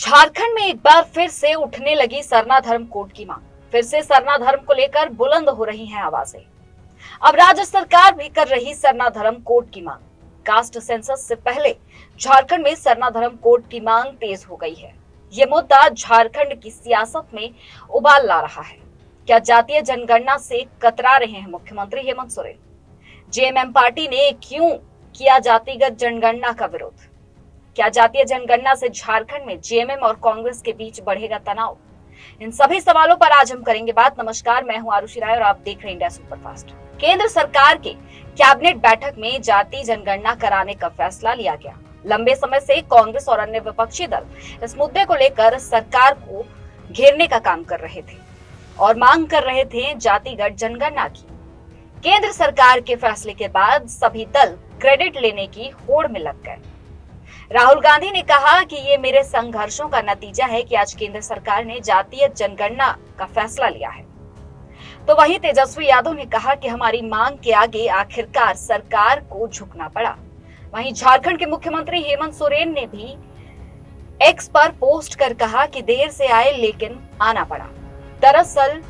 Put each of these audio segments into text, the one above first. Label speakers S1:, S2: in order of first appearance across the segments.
S1: झारखंड में एक बार फिर से उठने लगी सरना धर्म कोड की मांग। फिर से सरना धर्म को लेकर बुलंद हो रही हैं आवाजें। अब राज्य सरकार भी कर रही सरना धर्म कोड की मांग। कास्ट सेंसस से पहले झारखंड में सरना धर्म कोड की मांग तेज हो गई है। ये मुद्दा झारखंड की सियासत में उबाल ला रहा है। क्या जातीय जनगणना से कतरा रहे हैं मुख्यमंत्री हेमंत सोरेन? जेएमएम पार्टी ने क्यों किया जातिगत जनगणना का विरोध? क्या जातीय जनगणना से झारखंड में जेएमएम और कांग्रेस के बीच बढ़ेगा तनाव? इन सभी सवालों पर आज हम करेंगे बात। नमस्कार, मैं हूं आरुषि राय और आप देख रहे हैं इंडिया सुपरफास्ट। केंद्र सरकार के कैबिनेट बैठक में जाति जनगणना कराने का फैसला लिया गया। लंबे समय से कांग्रेस और अन्य विपक्षी दल इस मुद्दे को लेकर सरकार को घेरने का काम कर रहे थे और मांग कर रहे थे जातिगत जनगणना की। केंद्र सरकार के फैसले के बाद सभी दल क्रेडिट लेने की होड़ में लग गए। राहुल गांधी ने कहा कि ये मेरे संघर्षों का नतीजा है कि आज केंद्र सरकार ने जातीय जनगणना का फैसला लिया है। तो वहीं तेजस्वी यादव ने कहा कि हमारी मांग के आगे आखिरकार सरकार को झुकना पड़ा। वहीं झारखंड के मुख्यमंत्री हेमंत सोरेन ने भी एक्स पर पोस्ट कर कहा कि देर से आए लेकिन आना पड़ा। दरअसल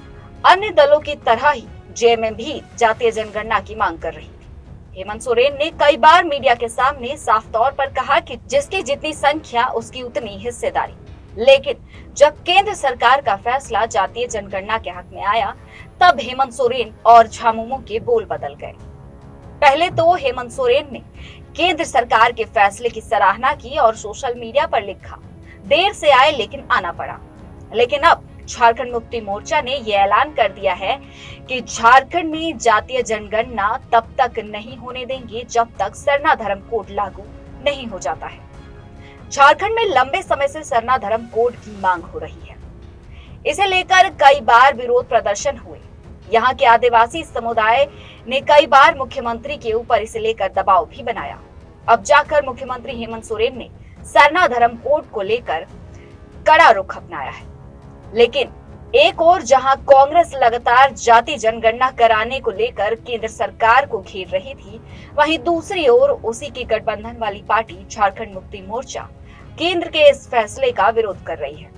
S1: अन्य दलों की तरह ही जेएमएम भी जातीय जनगणना की मांग कर रही। हेमंत सोरेन ने कई बार मीडिया के सामने साफ तौर पर कहा कि जिसकी जितनी संख्या उसकी उतनी हिस्सेदारी। लेकिन जब केंद्र सरकार का फैसला जातीय जनगणना के हक में आया, तब हेमंत सोरेन और झामुमो के बोल बदल गए। पहले तो हेमंत सोरेन ने केंद्र सरकार के फैसले की सराहना की और सोशल मीडिया पर लिखा, देर से आए लेकिन आना पड़ा। लेकिन अब झारखंड मुक्ति मोर्चा ने यह ऐलान कर दिया है कि झारखंड में जातीय जनगणना तब तक नहीं होने देंगे जब तक सरना धर्म कोड लागू नहीं हो जाता है। झारखंड में लंबे समय से सरना धर्म कोड की मांग हो रही है। इसे लेकर कई बार विरोध प्रदर्शन हुए। यहाँ के आदिवासी समुदाय ने कई बार मुख्यमंत्री के ऊपर इसे लेकर दबाव भी बनाया। अब जाकर मुख्यमंत्री हेमंत सोरेन ने सरना धर्म कोड को लेकर कड़ा रुख अपनाया है। लेकिन एक ओर जहां कांग्रेस लगातार जाति जनगणना कराने को लेकर केंद्र सरकार को घेर रही थी, वहीं दूसरी ओर उसी की गठबंधन वाली पार्टी झारखंड मुक्ति मोर्चा केंद्र के इस फैसले का विरोध कर रही है।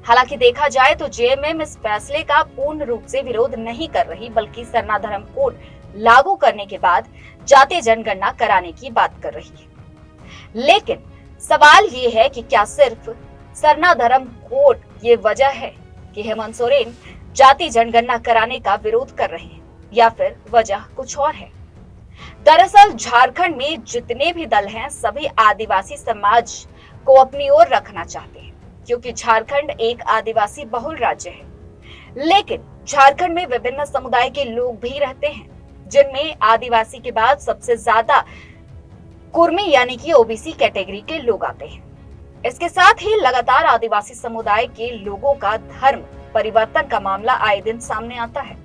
S1: हालांकि देखा जाए तो जेएमएम इस फैसले का पूर्ण रूप से विरोध नहीं कर रही, बल्कि सरना धर्म कोड लागू करने के बाद जातीय जनगणना कराने की बात कर रही है। लेकिन सवाल ये है कि क्या सिर्फ सरना धर्म कोड ये वजह है कि हेमंत सोरेन जाति जनगणना कराने का विरोध कर रहे हैं, या फिर वजह कुछ और है? दरअसल झारखंड में जितने भी दल हैं, सभी आदिवासी समाज को अपनी ओर रखना चाहते हैं, क्योंकि झारखंड एक आदिवासी बहुल राज्य है। लेकिन झारखंड में विभिन्न समुदाय के लोग भी रहते हैं, जिनमें आदिवासी के बाद सबसे ज्यादा कुर्मी यानी कि ओबीसी कैटेगरी के लोग आते हैं। इसके साथ ही लगातार आदिवासी समुदाय के लोगों का धर्म परिवर्तन का मामला आए दिन सामने आता है।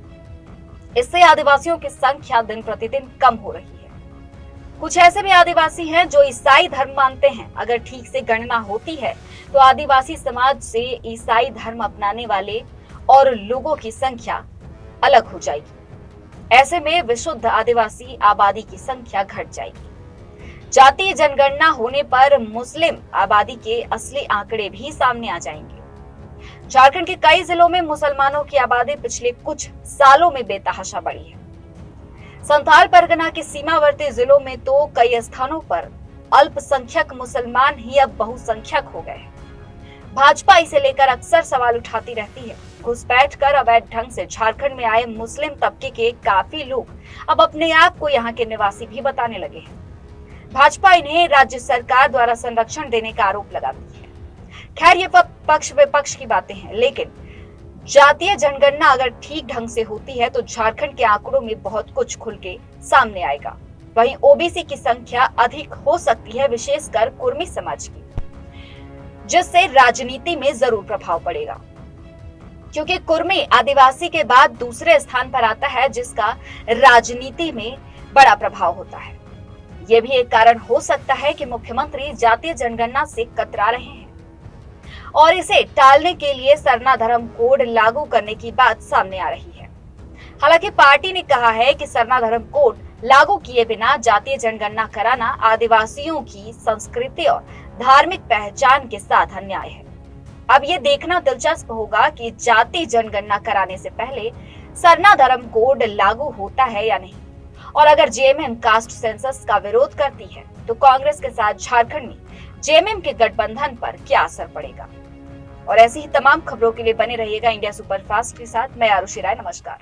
S1: इससे आदिवासियों की संख्या दिन प्रतिदिन कम हो रही है। कुछ ऐसे भी आदिवासी हैं जो ईसाई धर्म मानते हैं। अगर ठीक से गणना होती है तो आदिवासी समाज से ईसाई धर्म अपनाने वाले और लोगों की संख्या अलग हो जाएगी। ऐसे में विशुद्ध आदिवासी आबादी की संख्या घट जाएगी। जातीय जनगणना होने पर मुस्लिम आबादी के असली आंकड़े भी सामने आ जाएंगे। झारखंड के कई जिलों में मुसलमानों की आबादी पिछले कुछ सालों में बेतहाशा बढ़ी है। संथाल परगना के सीमावर्ती जिलों में तो कई स्थानों पर अल्पसंख्यक मुसलमान ही अब बहुसंख्यक हो गए हैं। भाजपा इसे लेकर अक्सर सवाल उठाती रहती है। घुसपैठ कर अवैध ढंग से झारखंड में आए मुस्लिम तबके के काफी लोग अब अपने आप को यहाँ के निवासी भी बताने लगे हैं। भाजपा इन्हें राज्य सरकार द्वारा संरक्षण देने का आरोप लगाती है। खैर, ये पक्ष विपक्ष की बातें हैं, लेकिन जातीय जनगणना अगर ठीक ढंग से होती है तो झारखंड के आंकड़ों में बहुत कुछ खुल के सामने आएगा। वहीं ओबीसी की संख्या अधिक हो सकती है, विशेषकर कुर्मी समाज की, जिससे राजनीति में जरूर प्रभाव पड़ेगा, क्योंकि कुर्मी आदिवासी के बाद दूसरे स्थान पर आता है, जिसका राजनीति में बड़ा प्रभाव होता है। ये भी एक कारण हो सकता है कि मुख्यमंत्री जातीय जनगणना से कतरा रहे हैं और इसे टालने के लिए सरना धर्म कोड लागू करने की बात सामने आ रही है। हालांकि पार्टी ने कहा है कि सरना धर्म कोड लागू किए बिना जातीय जनगणना कराना आदिवासियों की संस्कृति और धार्मिक पहचान के साथ अन्याय है। अब ये देखना दिलचस्प होगा कि जाति जनगणना कराने से पहले सरना धर्म कोड लागू होता है या नहीं। और अगर जेएमएम कास्ट सेंसस का विरोध करती है तो कांग्रेस के साथ झारखंड में जेएमएम के गठबंधन पर क्या असर पड़ेगा। और ऐसी ही तमाम खबरों के लिए बने रहिएगा इंडिया सुपरफास्ट के साथ। मैं आरुषि राय, नमस्कार।